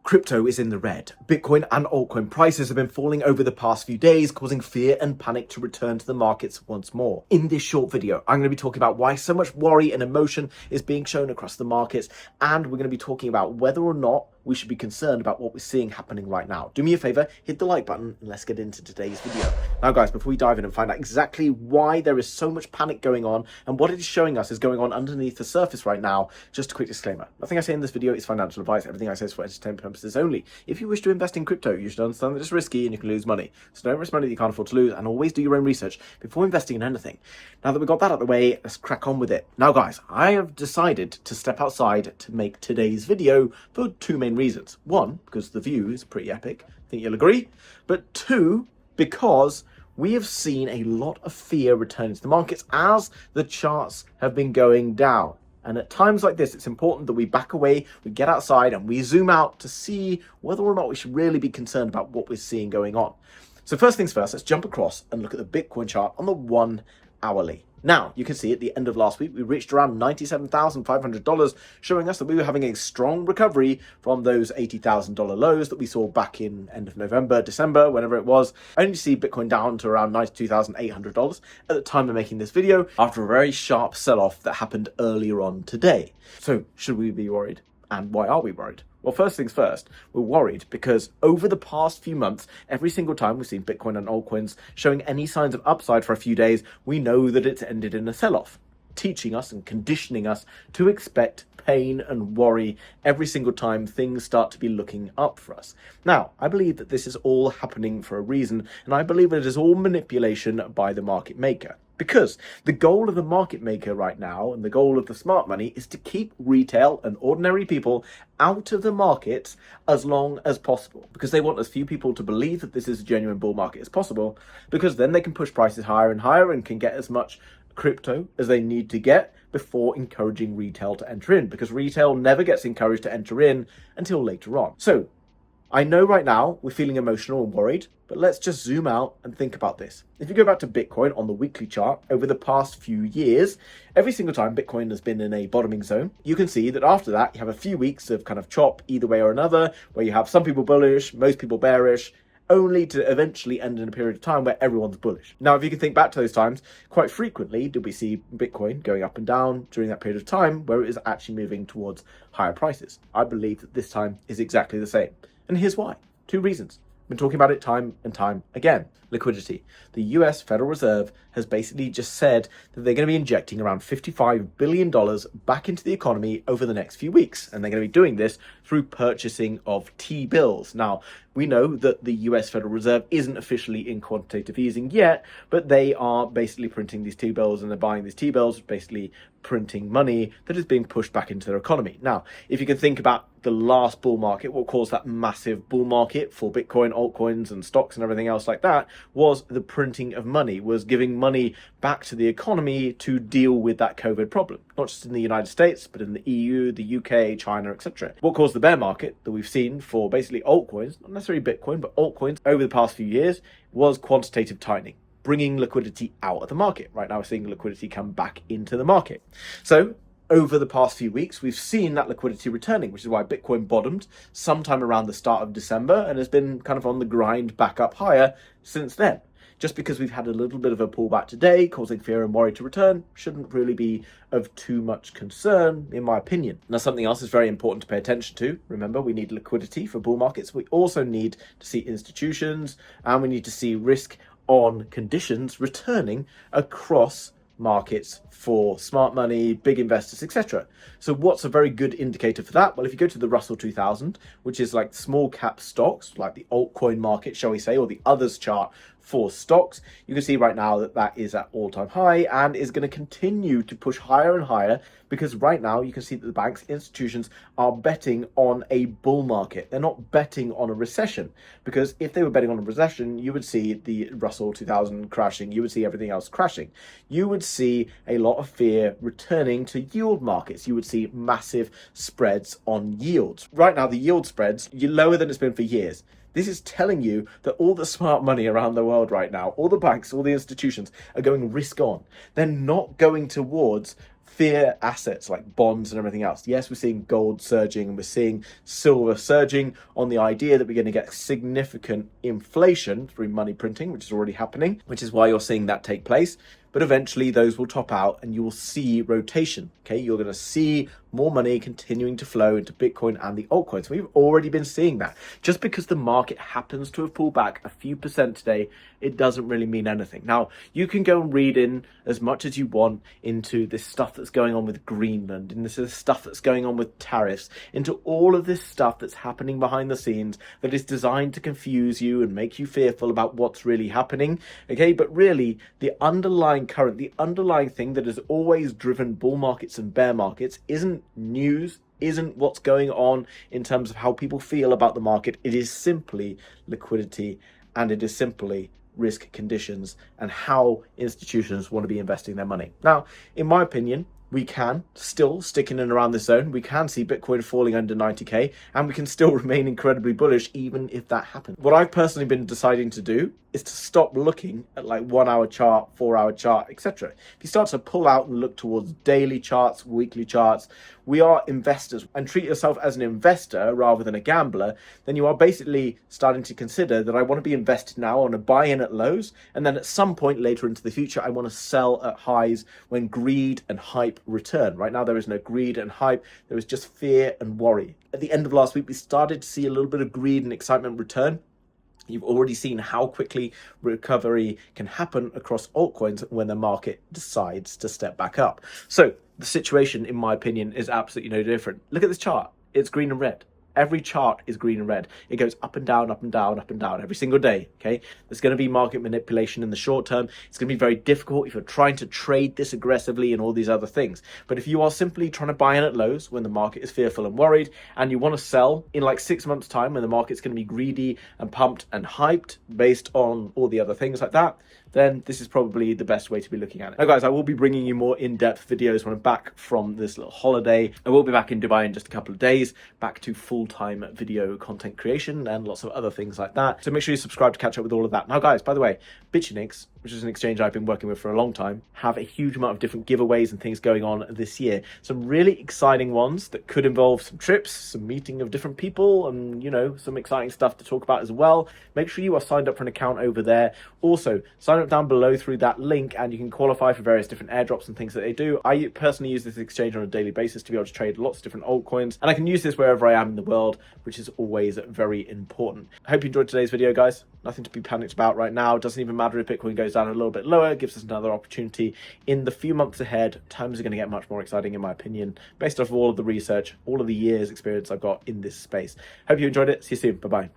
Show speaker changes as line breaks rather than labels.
Crypto is in the red. Bitcoin and altcoin prices have been falling over the past few days, causing fear and panic to return to the markets once more. In this short video, I'm going to be talking about why so much worry and emotion is being shown across the markets, and we're going to be talking about whether or not we should be concerned about what we're seeing happening right now. Do me a favor, hit the like button, and let's get into today's video. Now guys, before we dive in and find out exactly why there is so much panic going on and what it is showing us is going on underneath the surface right now, just a quick disclaimer. Nothing I say in this video is financial advice. Everything I say is for entertainment purposes only. If you wish to invest in crypto, you should understand that it's risky and you can lose money. So don't risk money that you can't afford to lose, and always do your own research before investing in anything. Now that we got that out of the way, let's crack on with it. Now guys, I have decided to step outside to make today's video for two main reasons. One, because the view is pretty epic, I think you'll agree. But two, because we have seen a lot of fear returning to the markets as the charts have been going down. And at times like this, it's important that we back away, we get outside and we zoom out to see whether or not we should really be concerned about what we're seeing going on. So first things first, let's jump across and look at the Bitcoin chart on the 1 hourly. Now, you can see at the end of last week, we reached around $97,500, showing us that we were having a strong recovery from those $80,000 lows that we saw back in end of November, December, whenever it was. Only to see Bitcoin down to around $92,800 at the time of making this video, after a very sharp sell-off that happened earlier on today. So, should we be worried? And why are we worried? Well, first things first, we're worried because over the past few months, every single time we've seen Bitcoin and altcoins showing any signs of upside for a few days, we know that it's ended in a sell-off, teaching us and conditioning us to expect pain and worry every single time things start to be looking up for us. Now, I believe that this is all happening for a reason, and I believe it is all manipulation by the market maker. Because the goal of the market maker right now and the goal of the smart money is to keep retail and ordinary people out of the markets as long as possible, because they want as few people to believe that this is a genuine bull market as possible, because then they can push prices higher and higher and can get as much crypto as they need to get before encouraging retail to enter in, because retail never gets encouraged to enter in until later on. So I know right now we're feeling emotional and worried, but let's just zoom out and think about this. If you go back to Bitcoin on the weekly chart over the past few years, every single time Bitcoin has been in a bottoming zone, you can see that after that, you have a few weeks of kind of chop either way or another, where you have some people bullish, most people bearish, only to eventually end in a period of time where everyone's bullish. Now, if you can think back to those times, quite frequently did we see Bitcoin going up and down during that period of time where it is actually moving towards higher prices. I believe that this time is exactly the same. And here's why. Two reasons. I've been talking about it time and time again. Liquidity. The US Federal Reserve has basically just said that they're going to be injecting around $55 billion back into the economy over the next few weeks. And they're going to be doing this through purchasing of T-bills. Now, we know that the US Federal Reserve isn't officially in quantitative easing yet, but they are basically printing these T-bills and they're buying these T-bills, basically printing money that is being pushed back into their economy. Now, if you can think about the last bull market, what caused that massive bull market for Bitcoin, altcoins and stocks and everything else like that was the printing of money, was giving money back to the economy to deal with that COVID problem, not just in the United States, but in the EU, the UK, China, etc. What caused the bear market that we've seen for basically altcoins, not necessarily Bitcoin, but altcoins over the past few years was quantitative tightening, bringing liquidity out of the market. Right now we're seeing liquidity come back into the market. So over the past few weeks, we've seen that liquidity returning, which is why Bitcoin bottomed sometime around the start of December and has been kind of on the grind back up higher since then. Just because we've had a little bit of a pullback today, causing fear and worry to return, shouldn't really be of too much concern, in my opinion. Now, something else is very important to pay attention to. Remember, we need liquidity for bull markets. We also need to see institutions, and we need to see risk on conditions returning across markets for smart money, big investors, etc. So what's a very good indicator for that? Well, if you go to the Russell 2000, which is like small cap stocks, like the altcoin market, shall we say, or the others chart for stocks, you can see right now that that is at all-time high and is going to continue to push higher and higher, because right now you can see that the banks, institutions are betting on a bull market. They're not betting on a recession, because if they were betting on a recession, you would see the Russell 2000 crashing, you would see everything else crashing. You would see a lot of fear returning to yield markets. You would see massive spreads on yields. Right now, the yield spreads are lower than it's been for years. This is telling you that all the smart money around the world right now, all the banks, all the institutions are going risk on. They're not going towards fear assets like bonds and everything else. Yes, we're seeing gold surging and we're seeing silver surging on the idea that we're going to get significant inflation through money printing, which is already happening, which is why you're seeing that take place. But eventually those will top out and you will see rotation. Okay, you're going to see more money continuing to flow into Bitcoin and the altcoins. We've already been seeing that. Just because the market happens to have pulled back a few percent today, it doesn't really mean anything. Now, you can go and read in as much as you want into this stuff that's going on with Greenland, and this is stuff that's going on with tariffs, into all of this stuff that's happening behind the scenes that is designed to confuse you and make you fearful about what's really happening. Okay, but really the underlying current, the underlying thing that has always driven bull markets and bear markets isn't news, isn't what's going on in terms of how people feel about the market. It is simply liquidity, and it is simply risk conditions and how institutions want to be investing their money. Now, in my opinion, we can still stick in and around this zone. We can see Bitcoin falling under 90k, and we can still remain incredibly bullish even if that happens. What I've personally been deciding to do is to stop looking at like 1 hour chart, 4 hour chart, etc. If you start to pull out and look towards daily charts, weekly charts, we are investors, and treat yourself as an investor rather than a gambler, then you are basically starting to consider that I want to be invested now, I want to buy in at lows, and then at some point later into the future, I want to sell at highs when greed and hype return. Right now, there is no greed and hype. There is just fear and worry. At the end of last week, we started to see a little bit of greed and excitement return. You've already seen how quickly recovery can happen across altcoins when the market decides to step back up. So the situation, in my opinion, is absolutely no different. Look at this chart. It's green and red. Every chart is green and red. It goes up and down, up and down, up and down every single day, okay? There's going to be market manipulation in the short term. It's going to be very difficult if you're trying to trade this aggressively and all these other things. But if you are simply trying to buy in at lows when the market is fearful and worried, and you want to sell in like 6 months' time when the market's going to be greedy and pumped and hyped based on all the other things like that, then this is probably the best way to be looking at it. Now, guys, I will be bringing you more in-depth videos when I'm back from this little holiday. I will be back in Dubai in just a couple of days, back to full-time video content creation and lots of other things like that. So make sure you subscribe to catch up with all of that. Now, guys, by the way, Bitunix, which is an exchange I've been working with for a long time, have a huge amount of different giveaways and things going on this year. Some really exciting ones that could involve some trips, some meeting of different people, and, you know, some exciting stuff to talk about as well. Make sure you are signed up for an account over there. Also, sign up down below through that link and you can qualify for various different airdrops and things that they do. I personally use this exchange on a daily basis to be able to trade lots of different altcoins, and I can use this wherever I am in the world, which is always very important. I hope you enjoyed today's video, guys. Nothing to be panicked about right now. It doesn't even matter if Bitcoin goes down a little bit lower. It gives us another opportunity. In the few months ahead, times are going to get much more exciting, in my opinion, based off of all of the research, all of the years experience I've got in this space. Hope you enjoyed it. See you soon. Bye-bye.